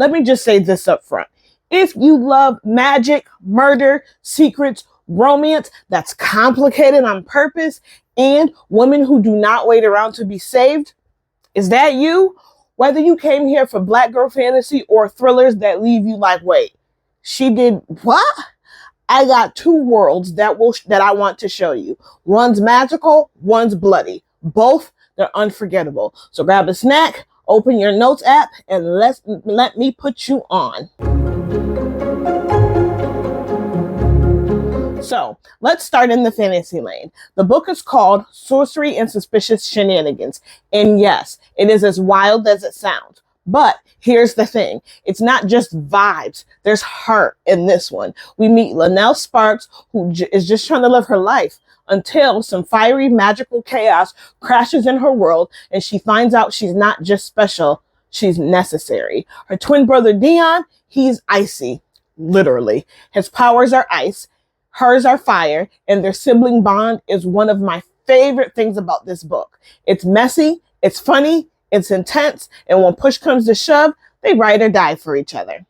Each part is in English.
Let me just say this up front. If you love magic, murder, secrets, romance that's complicated on purpose, and women who do not wait around to be saved, is that you? Whether you came here for black girl fantasy or thrillers that leave you like, wait, she did what? I got two worlds that I want to show you. One's magical, one's bloody. Both, they're unforgettable. So grab a snack, open your notes app, and let me put you on. So let's start in the fantasy lane. The book is called Sorcery and Suspicious Shenanigans. And yes, it is as wild as it sounds. But here's the thing. It's not just vibes. There's heart in this one. We meet Linnell Sparks, who is just trying to live her life until some fiery magical chaos crashes in her world and she finds out she's not just special, she's necessary. Her twin brother Dion, he's icy, literally. His powers are ice, hers are fire, and their sibling bond is one of my favorite things about this book. It's messy, it's funny, it's intense, and when push comes to shove, they ride or die for each other.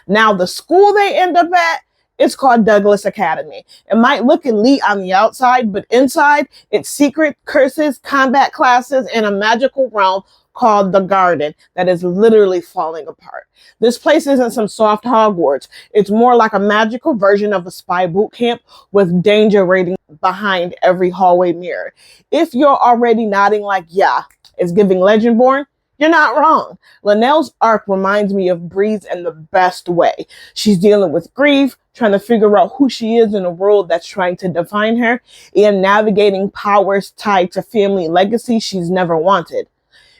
Now, the school they end up at, it's called Douglas Academy. It might look elite on the outside, but inside, it's secret curses, combat classes, and a magical realm called the Garden that is literally falling apart. This place isn't some soft Hogwarts. It's more like a magical version of a spy boot camp with danger waiting behind every hallway mirror. If you're already nodding like, yeah, it's giving Legendborn, you're not wrong. Linnell's arc reminds me of Bree's in the best way. She's dealing with grief, trying to figure out who she is in a world that's trying to define her, and navigating powers tied to family legacy she's never wanted.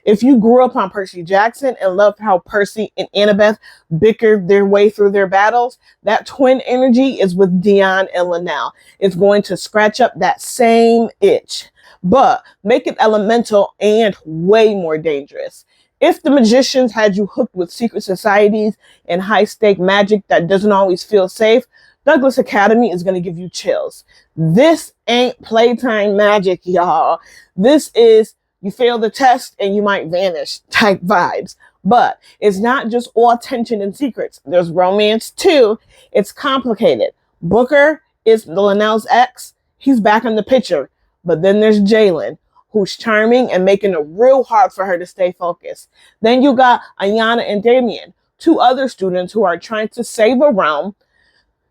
If you grew up on Percy Jackson and loved how Percy and Annabeth bickered their way through their battles, that twin energy is with Dion and Linnell. It's going to scratch up that same itch, but make it elemental and way more dangerous. If the magicians had you hooked with secret societies and high-stake magic that doesn't always feel safe, Douglas Academy is going to give you chills. This ain't playtime magic, y'all. This is you fail the test and you might vanish type vibes. But it's not just all tension and secrets. There's romance too. It's complicated. Booker is Linnell's ex. He's back in the picture. But then there's Jalen, who's charming and making it real hard for her to stay focused. Then you got Ayana and Damien, two other students who are trying to save a realm,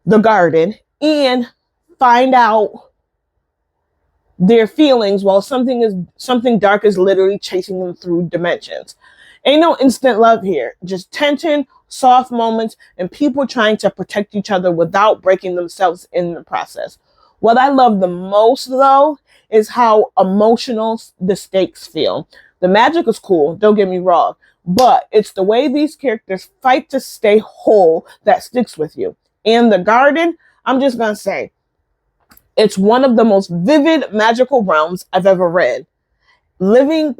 the Garden, and find out their feelings while something dark is literally chasing them through dimensions. Ain't no instant love here, just tension, soft moments, and people trying to protect each other without breaking themselves in the process. What I love the most, though, is how emotional the stakes feel. The magic is cool, don't get me wrong, but it's the way these characters fight to stay whole that sticks with you. And the Garden, I'm just gonna say, it's one of the most vivid magical realms I've ever read. Living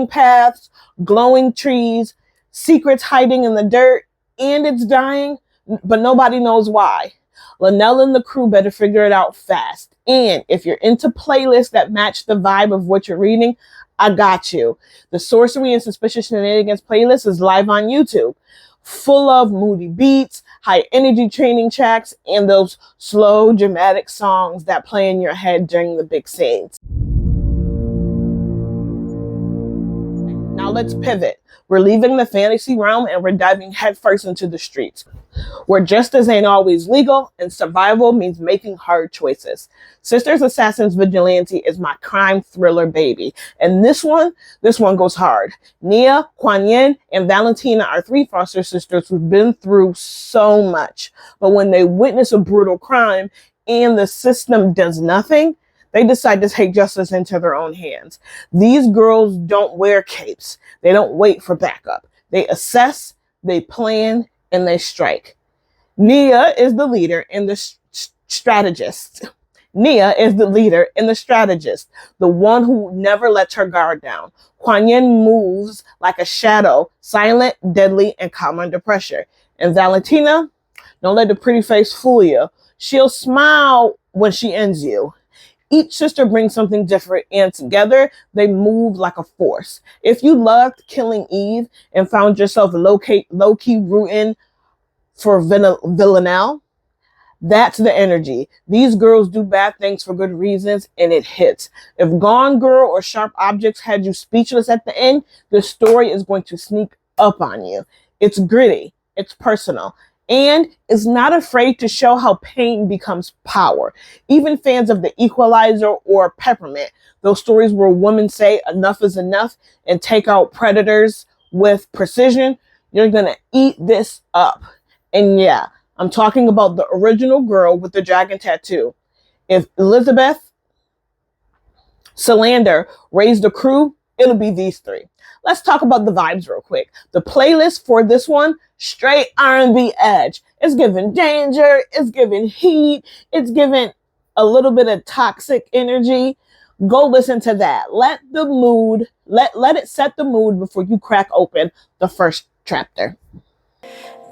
paths, glowing trees, secrets hiding in the dirt, and it's dying, but nobody knows why. Linnell and the crew better figure it out fast. And if you're into playlists that match the vibe of what you're reading, I got you. The Sorcery and Suspicious Shenanigans playlist is live on YouTube, full of moody beats, high energy training tracks, and those slow, dramatic songs that play in your head during the big scenes. Now let's pivot. We're leaving the fantasy realm and we're diving headfirst into the streets, where justice ain't always legal and survival means making hard choices. Sisters Assassins Vigilante is my crime thriller baby. And this one goes hard. Nia, Kuan Yin, and Valentina are three foster sisters who've been through so much. But when they witness a brutal crime and the system does nothing, they decide to take justice into their own hands. These girls don't wear capes. They don't wait for backup. They assess, they plan, and they strike. Nia is the leader and the strategist. Nia is the leader and the strategist, the one who never lets her guard down. Kuan Yin moves like a shadow, silent, deadly, and calm under pressure. And Valentina, don't let the pretty face fool you. She'll smile when she ends you. Each sister brings something different, and together they move like a force. If you loved Killing Eve and found yourself low-key rooting for Villanelle, that's the energy. These girls do bad things for good reasons, and it hits. If Gone Girl or Sharp Objects had you speechless at the end, the story is going to sneak up on you. It's gritty, it's personal, and is not afraid to show how pain becomes power. Even fans of The Equalizer or Peppermint, those stories where women say enough is enough and take out predators with precision, you're gonna eat this up. And yeah, I'm talking about the original girl with the dragon tattoo. If Elizabeth Salander raised a crew, it'll be these three. Let's talk about the vibes real quick. The playlist for this one, straight R&B edge. It's giving danger, it's giving heat, it's giving a little bit of toxic energy. Go listen to that. Let it set the mood before you crack open the first chapter.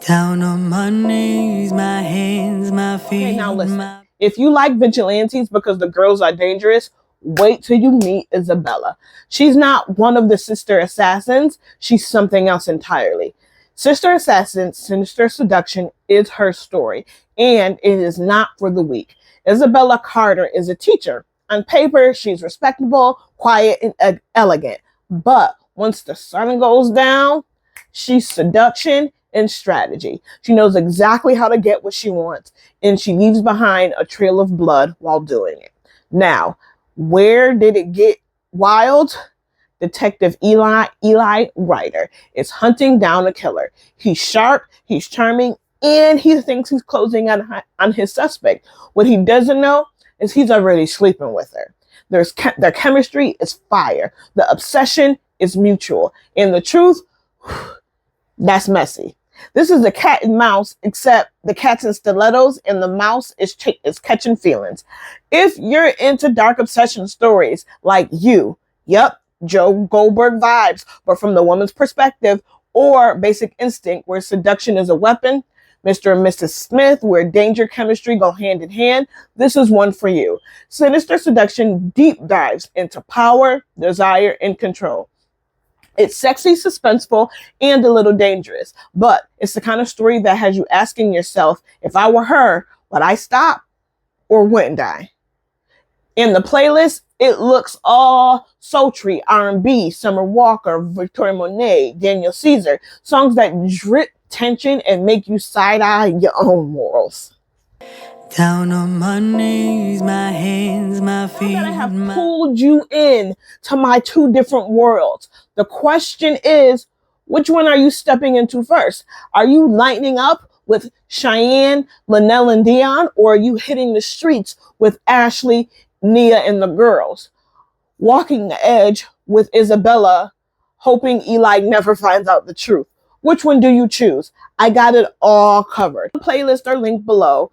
Down on my knees, my hands, my feet. Okay, now listen. If you like vigilantes because the girls are dangerous, wait till you meet Isabella. She's not one of the sister assassins. She's something else entirely. Sister Assassin, Sinister Seduction is her story, and it is not for the weak. Isabella Carter is a teacher. On paper, she's respectable, quiet, and elegant. But once the sun goes down, she's seduction and strategy. She knows exactly how to get what she wants, and she leaves behind a trail of blood while doing it. Now, where did it get wild? Detective Eli Ryder is hunting down a killer. He's sharp, he's charming, and he thinks he's closing on his suspect. What he doesn't know is he's already sleeping with her. Their chemistry is fire. The obsession is mutual. And the truth, that's messy. This is a cat and mouse, except the cat's in stilettos and the mouse is catching feelings. If you're into dark obsession stories like yep, Joe Goldberg vibes, but from the woman's perspective, or Basic Instinct, where seduction is a weapon, Mr. and Mrs. Smith, where danger chemistry go hand in hand, this is one for you. Sinister Seduction deep dives into power, desire, and control. It's sexy, suspenseful, and a little dangerous, but it's the kind of story that has you asking yourself, if I were her, would I stop or wouldn't I? In the playlist, it looks all sultry, R&B, Summer Walker, Victoria Monet, Daniel Caesar, songs that drip tension and make you side-eye your own morals. Down on my knees, my hands, my feet. Now that I have pulled you in to my two different worlds, the question is, which one are you stepping into first? Are you lightening up with Cheyenne, Linnell, and Dion, or are you hitting the streets with Ashley, Nia, and the girls? Walking the edge with Isabella, hoping Eli never finds out the truth. Which one do you choose? I got it all covered. The playlists are linked below.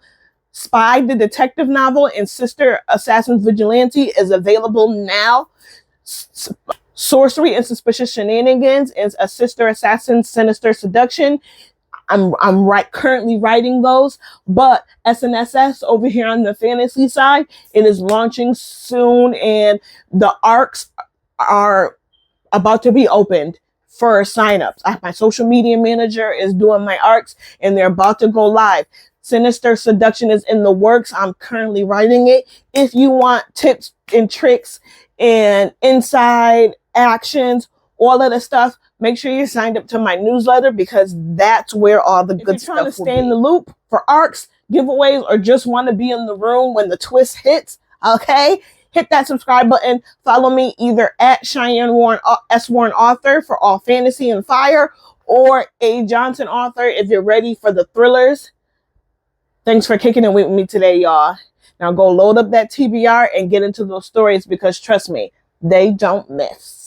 Spy, the detective novel, and Sister Assassin Vigilante is available now. Sorcery and Suspicious Shenanigans is a Sister Assassin Sinister Seduction. I'm currently writing those, but SNSS over here on the fantasy side, it is launching soon, and the arcs are about to be opened for signups. My social media manager is doing my arcs, and they're about to go live. Sinister Seduction is in the works. I'm currently writing it. If you want tips and tricks and inside actions, all of the stuff, make sure you're signed up to my newsletter, because that's where all the good stuff will be. If you're trying to stay in the loop for arcs, giveaways, or just want to be in the room when the twist hits, okay, hit that subscribe button. Follow me either at Cheyenne Warren, S. Warren Author for all fantasy and fire, or A. Johnson Author if you're ready for the thrillers. Thanks for kicking it with me today, y'all. Now go load up that TBR and get into those stories, because trust me, they don't miss.